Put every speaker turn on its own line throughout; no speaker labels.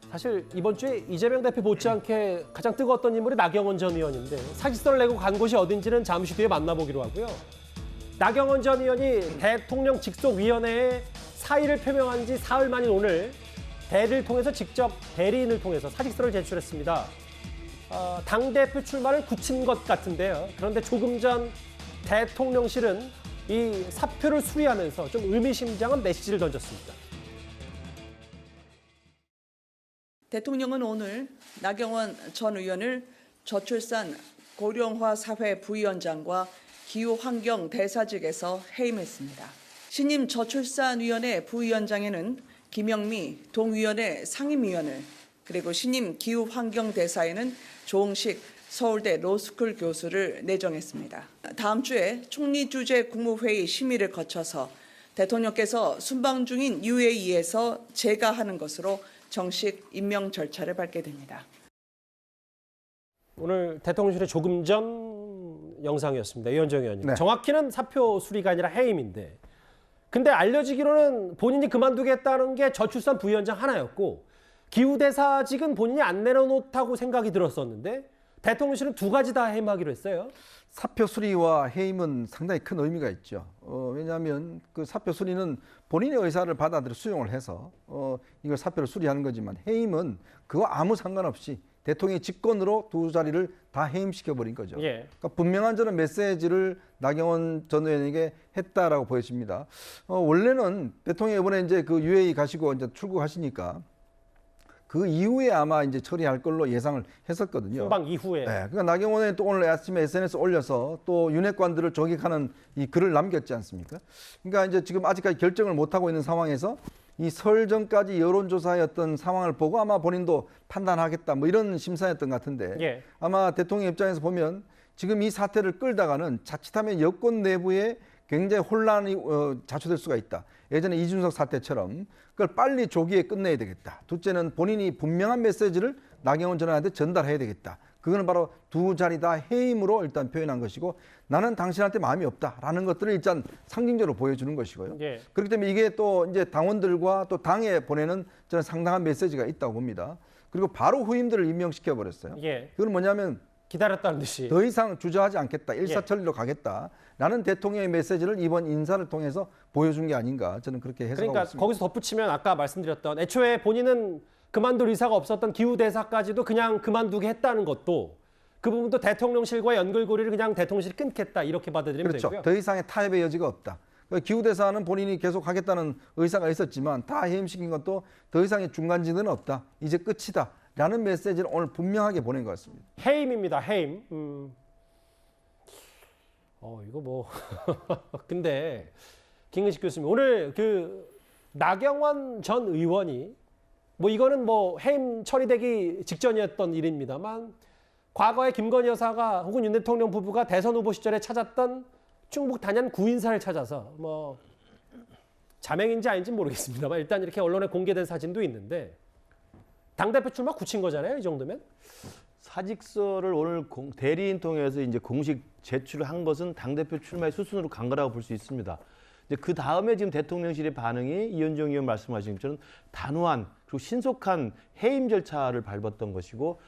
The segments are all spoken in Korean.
사실 이번 주에 이재명 대표 못지않게 가장 뜨거웠던 인물이 나경원 전 의원인데 사직서를 내고 간 곳이 어딘지는 잠시 뒤에 만나보기로 하고요. 나경원 전 의원이 대통령 직속위원회에 사의를 표명한 지 사흘 만인 오늘 대리를 통해서 직접 대리인을 통해서 사직서를 제출했습니다. 당대표 출마를 굳힌 것 같은데요. 그런데 조금 전 대통령실은 이 사표를 수리하면서 좀 의미심장한 메시지를 던졌습니다.
대통령은 오늘 나경원 전 의원을 저출산 고령화 사회 부위원장과 기후환경 대사직에서 해임했습니다. 신임 저출산위원회 부위원장에는 김영미 동위원회 상임위원을, 그리고 신임 기후환경 대사에는 조응식 서울대 로스쿨 교수를 내정했습니다. 다음 주에 총리 주재 국무회의 심의를 거쳐서 대통령께서 순방 중인 UAE에서 재가하는 것으로 정식 임명 절차를 밟게 됩니다.
오늘 대통령실의 조금 전 영상이었습니다. 이현정 의원님.
네.
정확히는 사표 수리가 아니라 해임인데, 근데 알려지기로는 본인이 그만두겠다는 게 저출산 부위원장 하나였고 기후대사직은 본인이 안 내려놓다고 생각이 들었었는데 대통령실은 두 가지 다 해임하기로 했어요.
사표 수리와 해임은 상당히 큰 의미가 있죠. 왜냐하면 그 사표 수리는 본인의 의사를 받아들여 수용을 해서 이걸 사표를 수리하는 거지만, 해임은 그와 아무 상관없이 대통령의 직권으로 두 자리를 다 해임시켜버린 거죠.
예.
그러니까 분명한 저는 메시지를 나경원 전 의원에게 했다라고 보여집니다. 원래는 대통령이 이번에 이제 그 UAE 가시고 이제 출국하시니까 그 이후에 아마 이제 처리할 걸로 예상을 했었거든요.
순방 이후에.
네, 그러니까 나경원 의원이 또 오늘 아침에 SNS 올려서 또 윤핵관들을 저격하는 이 글을 남겼지 않습니까? 그러니까 이제 지금 아직까지 결정을 못 하고 있는 상황에서 이 설 전까지 여론조사였던 상황을 보고 아마 본인도 판단하겠다, 뭐 이런 심사였던 것 같은데,
예.
아마 대통령 입장에서 보면 지금 이 사태를 끌다가는 자칫하면 여권 내부에 굉장히 혼란이 자초될 수가 있다. 예전에 이준석 사태처럼 그걸 빨리 조기에 끝내야 되겠다. 둘째는 본인이 분명한 메시지를 나경원 전 의원한테 전달해야 되겠다. 그거는 바로 두 자리 다 해임으로 일단 표현한 것이고, 나는 당신한테 마음이 없다라는 것들을 일단 상징적으로 보여주는 것이고요.
예.
그렇기 때문에 이게 또 이제 당원들과 또 당에 보내는 저는 상당한 메시지가 있다고 봅니다. 그리고 바로 후임들을 임명시켜 버렸어요.
예.
그건 뭐냐면
기다렸다는 듯이.
더 이상 주저하지 않겠다, 일사천리로 가겠다라는 대통령의 메시지를 이번 인사를 통해서 보여준 게 아닌가, 저는 그렇게 해석하고
그러니까
있습니다.
거기서 덧붙이면 아까 말씀드렸던 애초에 본인은 그만둘 의사가 없었던 기후대사까지도 그냥 그만두게 했다는 것도, 그 부분도 대통령실과 연결고리를 그냥 대통령실이 끊겠다, 이렇게 받아들이면
그렇죠.
되고요.
더 이상의 타협의 여지가 없다. 기후대사는 본인이 계속 하겠다는 의사가 있었지만 다 해임시킨 것도 더 이상의 중간지대는 없다. 이제 끝이다. 라는 메시지를 오늘 분명하게 보낸 것 같습니다.
해임입니다. 해임. 이거 뭐 근데 김근식 교수님, 오늘 그 나경원 전 의원이 뭐 이거는 뭐 해임 처리되기 직전이었던 일입니다만, 과거에 김건희 여사가 혹은 윤 대통령 부부가 대선 후보 시절에 찾았던 충북 단양 구인사를 찾아서 뭐 자맹인지 아닌지 모르겠습니다만 일단 이렇게 언론에 공개된 사진도 있는데, 당대표 출마 굳힌 거잖아요, 이 정도면?
사직서를 오늘 대리인 통해서 이제 공식 제출을 한 것은 당대표 출마의 수순으로 간 거라고 볼 수 있습니다. 이제 그 다음에 지금 대통령실의 반응이 이현정 의원 말씀하신 것처럼 단호한 그리고 신속한 해임 절차를 밟았던 것이고,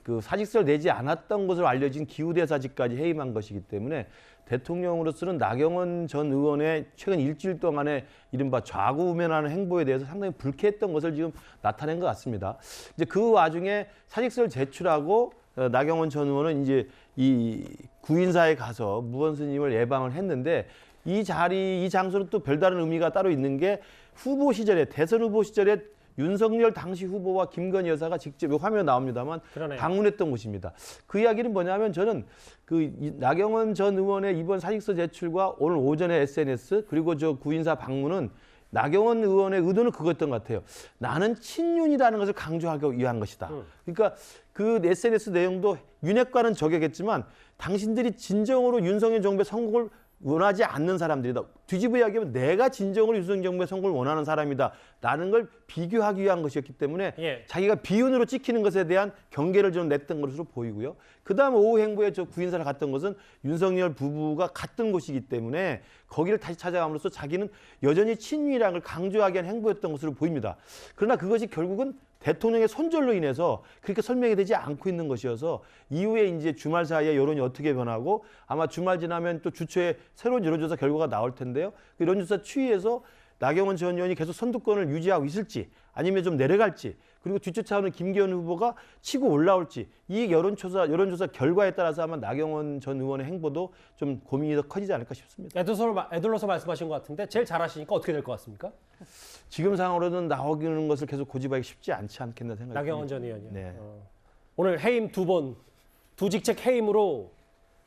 그 사직서를 내지 않았던 것으로 알려진 기후대사직까지 해임한 것이기 때문에 대통령으로서는 나경원 전 의원의 최근 일주일 동안의 이른바 좌우면하는 행보에 대해서 상당히 불쾌했던 것을 지금 나타낸 것 같습니다. 이제 그 와중에 사직서를 제출하고 나경원 전 의원은 이제 이 구인사에 가서 무원 스님을 예방을 했는데, 이 자리, 이 장소는 또 별다른 의미가 따로 있는 게 후보 시절에, 대선 후보 시절에 윤석열 당시 후보와 김건희 여사가 직접, 화면에 나옵니다만,
그러네요.
방문했던 곳입니다. 그 이야기는 뭐냐면, 저는 그 나경원 전 의원의 이번 사직서 제출과 오늘 오전에 SNS 그리고 저 구인사 방문은 나경원 의원의 의도는 그거였던 것 같아요. 나는 친윤이라는 것을 강조하기 위한 것이다. 그러니까 그 SNS 내용도 윤핵관은 저격했지만 당신들이 진정으로 윤석열 정부의 성공을 원하지 않는 사람들이다. 뒤집어 이야기하면 내가 진정으로 윤석열 정부의 선거를 원하는 사람이다라는 걸 비교하기 위한 것이었기 때문에
예.
자기가 비윤으로 찍히는 것에 대한 경계를 좀 냈던 것으로 보이고요. 그다음 오후 행보에 저 구인사를 갔던 것은 윤석열 부부가 갔던 곳이기 때문에 거기를 다시 찾아감으로써 자기는 여전히 친윤이라는 걸 강조하기 위한 행보였던 것으로 보입니다. 그러나 그것이 결국은 대통령의 손절로 인해서 그렇게 설명이 되지 않고 있는 것이어서 이후에 이제 주말 사이에 여론이 어떻게 변하고 아마 주말 지나면 또 주초에 새로운 여론조사 결과가 나올 텐데요. 그 여론조사 추이에서 나경원 전 의원이 계속 선두권을 유지하고 있을지 아니면 좀 내려갈지 그리고 뒤쫓아오는 김기현 후보가 치고 올라올지 이 여론조사 결과에 따라서 아마 나경원 전 의원의 행보도 좀 고민이 더 커지지 않을까 싶습니다.
애들러서 말씀하신 것 같은데 제일 잘하시니까 어떻게 될 것 같습니까?
지금 상황으로는 나오는 것을 계속 고집하기 쉽지 않지 않겠나 생각합니다.
나경원 전 의원이요.
네.
오늘 해임 두 직책 해임으로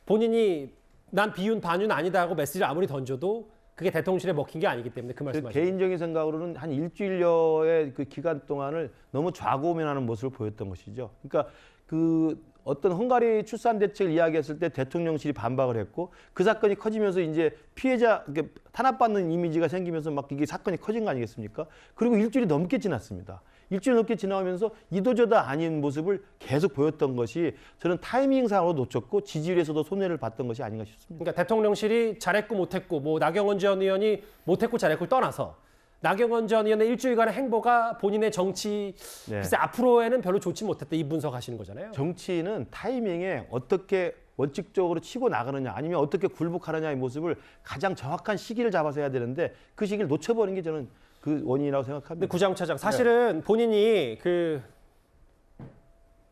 본인이 난 비윤 반윤 아니다 하고 메시지를 아무리 던져도 그게 대통령실에 먹힌 게 아니기 때문에 그 말씀하시죠.
개인적인 생각으로는 한 일주일여의 그 기간 동안을 너무 좌고우면하는 모습을 보였던 것이죠. 그러니까 그 어떤 헝가리 출산 대책을 이야기했을 때 대통령실이 반박을 했고 그 사건이 커지면서 이제 피해자 탄압받는 이미지가 생기면서 막 이게 사건이 커진 거 아니겠습니까? 그리고 일주일이 넘게 지났습니다. 일주일 넘게 지나오면서 이도저도 아닌 모습을 계속 보였던 것이 저는 타이밍상으로 놓쳤고 지지율에서도 손해를 봤던 것이 아닌가 싶습니다.
그러니까 대통령실이 잘했고 못했고 뭐 나경원 전 의원이 못했고 잘했고를 떠나서 나경원 전 의원의 일주일간의 행보가 본인의 정치 글쎄 앞으로에는 별로 좋지 못했다 이 분석하시는 거잖아요.
정치는 타이밍에 어떻게 원칙적으로 치고 나가느냐 아니면 어떻게 굴복하느냐의 모습을 가장 정확한 시기를 잡아서 해야 되는데 그 시기를 놓쳐버린 게 저는 그 원인이라고 생각합니다.
근데 구장차장 사실은 본인이 그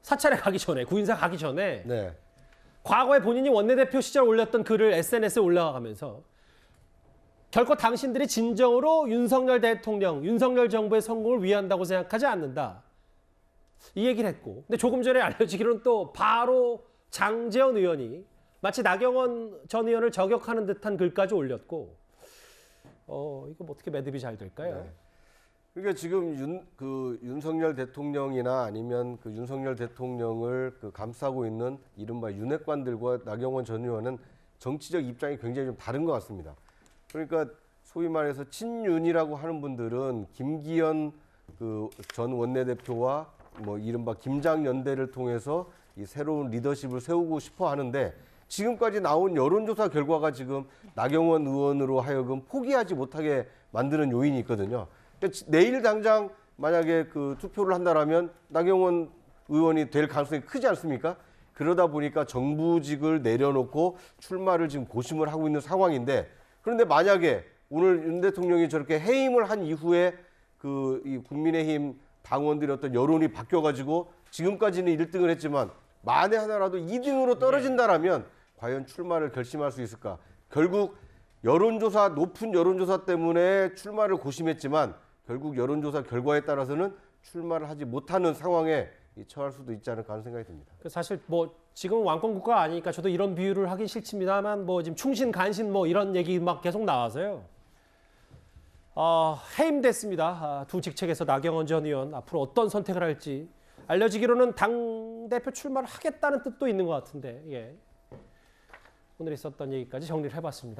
사찰에 가기 전에 구인사 가기 전에
네.
과거에 본인이 원내대표 시절 올렸던 글을 SNS에 올라가면서 결코 당신들이 진정으로 윤석열 대통령, 윤석열 정부의 성공을 위한다고 생각하지 않는다. 이 얘기를 했고 근데 조금 전에 알려지기로는 또 바로 장제원 의원이 마치 나경원 전 의원을 저격하는 듯한 글까지 올렸고 이거 뭐 어떻게 매듭이 잘 될까요?
네. 그러니까 지금 윤석열 대통령이나 아니면 그 윤석열 대통령을 그 감싸고 있는 이른바 윤핵관들과 나경원 전 의원은 정치적 입장이 굉장히 좀 다른 것 같습니다. 그러니까 소위 말해서 친윤이라고 하는 분들은 김기현 그 전 원내대표와 뭐 이른바 김장연대를 통해서 이 새로운 리더십을 세우고 싶어 하는데 지금까지 나온 여론조사 결과가 지금 나경원 의원으로 하여금 포기하지 못하게 만드는 요인이 있거든요. 그러니까 내일 당장 만약에 그 투표를 한다라면 나경원 의원이 될 가능성이 크지 않습니까? 그러다 보니까 정부직을 내려놓고 출마를 지금 고심을 하고 있는 상황인데 그런데 만약에 오늘 윤 대통령이 저렇게 해임을 한 이후에 이 국민의힘 당원들의 어떤 여론이 바뀌어가지고 지금까지는 1등을 했지만 만에 하나라도 2등으로 떨어진다라면 과연 출마를 결심할 수 있을까? 결국 높은 여론조사 때문에 출마를 고심했지만 결국 여론조사 결과에 따라서는 출마를 하지 못하는 상황에 처할 수도 있지 않을까 하는 생각이 듭니다.
사실 뭐 지금 왕권 국가가 아니니까 저도 이런 비유를 하긴 싫습니다만 뭐 지금 충신 간신 뭐 이런 얘기 막 계속 나와서요. 해임됐습니다. 두 직책에서 나경원 전 의원 앞으로 어떤 선택을 할지 알려지기로는 당대표 출마를 하겠다는 뜻도 있는 것 같은데 오늘 있었던 얘기까지 정리를 해봤습니다.